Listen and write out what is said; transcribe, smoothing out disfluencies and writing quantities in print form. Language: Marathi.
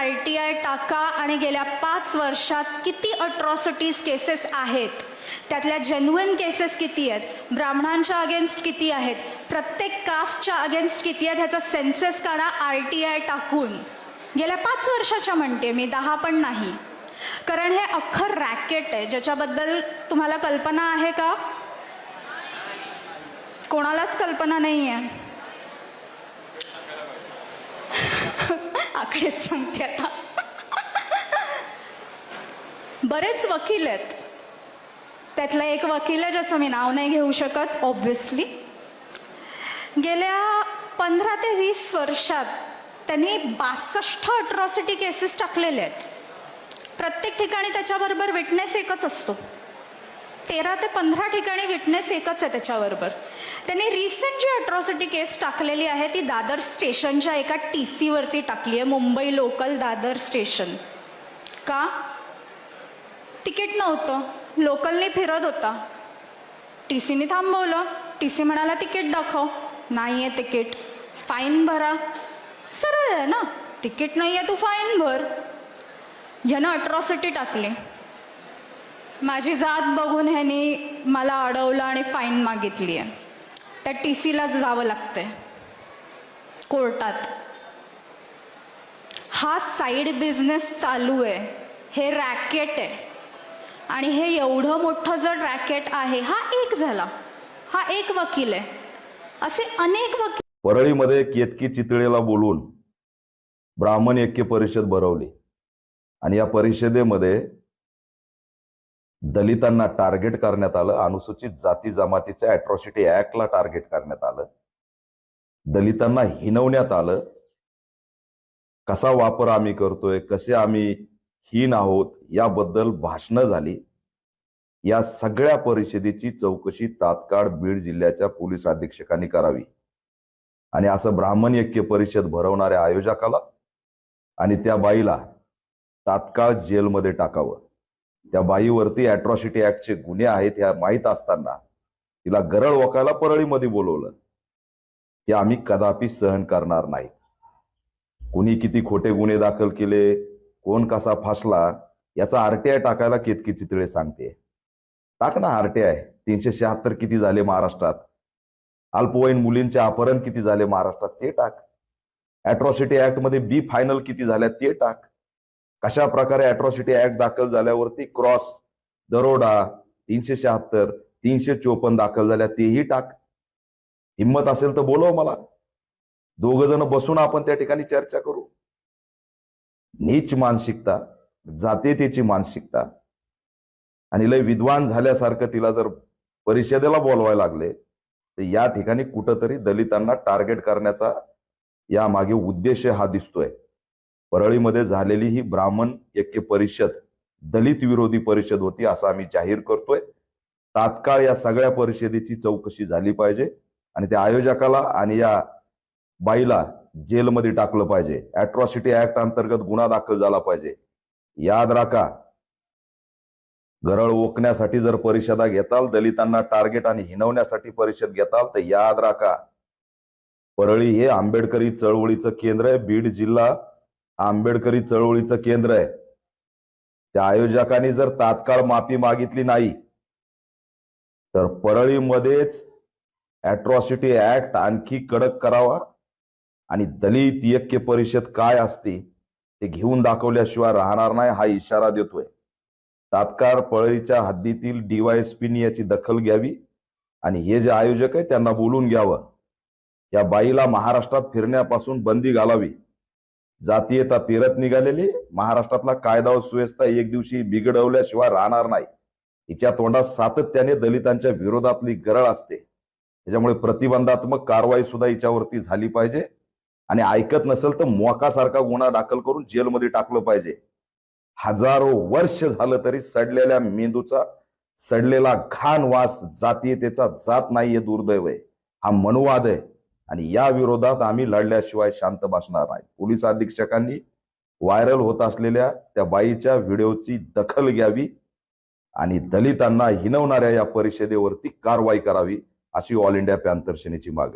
RTI टाका आणि गेल्या 5 वर्षात किती अट्रॉसिटीज केसेस आहेत, त्यातल्या जेन्युइन केसेस किती आहेत, ब्राह्मणांच्या अगेन्स्ट किती आहेत, प्रत्येक कास्टच्या अगेन्स्ट किती आहेत, ह्याचा सेन्सेस काढा RTI टाकून. गेल्या 5 वर्षाच्या म्हणते मी, 10 पण नाही. कारण हे अख्खं रॅकेट आहे ज्याच्याबद्दल तुम्हाला कल्पना आहे का? कोणालाच कल्पना नाही आहे. आकडेच सांगते आता. बरेच वकील आहेत, त्यातला एक वकील आहे ज्याचं मी नाव नाही घेऊ शकत ऑब्व्हियसली. गेल्या 15 ते 20 वर्षात त्यांनी 62 अट्रॉसिटी केसेस टाकलेले आहेत. प्रत्येक ठिकाणी त्याच्याबरोबर विटनेस एकच असतो. 13 ते 15 ठिकाणी विटनेस एकच आहे त्याच्याबरोबर. त्यांनी रिसेंट जी अट्रॉसिटी केस टाकलेली आहे ती दादर स्टेशनच्या एका TC वरती टाकली आहे, मुंबई लोकल दादर स्टेशन. का? तिकीट नव्हतं, लोकलने फिरत होता, TCने थांबवलं. TC म्हणाला तिकीट दाखव, नाही आहे तिकीट, फाईन भरा. सरळ आहे ना, तिकीट नाही आहे तू फाईन भर. ह्यानं अट्रॉसिटी टाकली. माझी जात बघून ह्यानी मला अडवलं आणि फाईन मागितली आहे. त्या TCलाच जावं लागतंय कोर्टात. हा साईड बिझनेस चालू आहे, हे रॅकेट आहे. आणि हे एवढं मोठं जर रॅकेट आहे, हा एक झाला, हा एक वकील आहे, असे अनेक वकील. परळीमध्ये केतकी चितळेला बोलून ब्राह्मण ऐक्य परिषद भरवली आणि या परिषदेमध्ये दलितांना टार्गेट करण्यात आलं. अनुसूचित जाती जमातीच्या अट्रॉसिटी ऍक्टला टार्गेट करण्यात आलं. दलितांना हिणवण्यात आलं. कसा वापर आम्ही करतोय, कसे आम्ही हीन आहोत याबद्दल भाषणं झाली. या सगळ्या परिषदेची चौकशी तात्काळ बीड जिल्ह्याच्या पोलीस अधीक्षकांनी करावी आणि असं ब्राह्मण ऐक्य परिषद भरवणाऱ्या आयोजकाला आणि त्या बाईला तात्काळ जेलमध्ये टाकावं. त्या बाईवरती अट्रॉसिटी ऍक्टचे गुन्हे आहेत ह्या माहीत असताना तिला गरळ ओकायला परळीमध्ये बोलवलं, की आम्ही कदापि सहन करणार नाही. कुणी किती खोटे गुन्हे दाखल केले, कोण कसा फासला, याचा RTI टाकायला केतकी चितळे सांगते. टाक ना RTI. 376 किती झाले महाराष्ट्रात, अल्पवयीन मुलींचे अपहरण किती झाले महाराष्ट्रात ते टाक. अट्रॉसिटी ऍक्ट मध्ये B फायनल किती झाल्या ते टाक. कशा प्रकारे अट्रॉसिटी ऍक्ट दाखल झाल्यावरती क्रॉस, दरोडा, 376, 354 दाखल झाल्या तेही टाक. हिम्मत असेल तर बोलव मला, 2 जण बसून आपण त्या ठिकाणी चर्चा करू. नीच मानसिकता, जातीयतेची मानसिकता आणि लय विद्वान झाल्यासारखं तिला जर परिषदेला बोलवायला लागले तर या ठिकाणी कुठंतरी दलितांना टार्गेट करण्याचा यामागे उद्देश हा दिसतोय. परळीमध्ये झालेली ही ब्राह्मण ऐक्य परिषद दलित विरोधी परिषद होती असं आम्ही जाहीर करतोय. तात्काळ या सगळ्या परिषदेची चौकशी झाली पाहिजे आणि त्या आयोजकाला आणि या बाईला जेलमध्ये टाकलं पाहिजे. अट्रॉसिटी ऍक्ट अंतर्गत गुन्हा दाखल झाला पाहिजे. याद राखा, गरळ ओकण्यासाठी जर परिषदा घेताल, दलितांना टार्गेट आणि हिणवण्यासाठी परिषद घेताल तर याद राखा, परळी हे आंबेडकरी चळवळीचं केंद्र आहे. बीड जिल्हा आंबेडकरी चळवळीचं केंद्र आहे. त्या आयोजकांनी जर तात्काळ माफी मागितली नाही तर परळीमध्येच अट्रॉसिटी ऍक्ट आणखी कडक करावा आणि दलित ऐक्य परिषद काय असते ते घेऊन दाखवल्याशिवाय राहणार नाही हा इशारा देतोय. तात्काळ परळीच्या हद्दीतील DYSPनी याची दखल घ्यावी आणि हे जे आयोजक आहे त्यांना बोलून घ्यावं. या बाईला महाराष्ट्रात फिरण्यापासून बंदी घालावी. जातीयता पेरत निघालेली महाराष्ट्रातला कायदा व सुव्यवस्था एक दिवशी बिघडवल्याशिवाय राहणार नाही. हिच्या तोंडात सातत्याने दलितांच्या विरोधातली गरळ असते. त्याच्यामुळे प्रतिबंधात्मक कारवाई सुद्धा हिच्यावरती झाली पाहिजे आणि ऐकत नसेल तर मोकासारखा गुन्हा दाखल करून जेलमध्ये टाकलं पाहिजे. हजारो वर्ष झालं तरी सडलेल्या मेंदूचा सडलेला घाण वास जातीयतेचा जात नाहीये. दुर्दैव आहे, हा मनुवाद आहे आणि या विरोधात आम्ही लढल्याशिवाय शांत बसणार नाही. पोलीस अधीक्षकांनी व्हायरल होत असलेल्या त्या बाईच्या व्हिडिओची दखल घ्यावी आणि दलितांना हिणवणाऱ्या या परिषदेवरती कारवाई करावी अशी ऑल इंडिया पॅंथर सेनेची मागणी.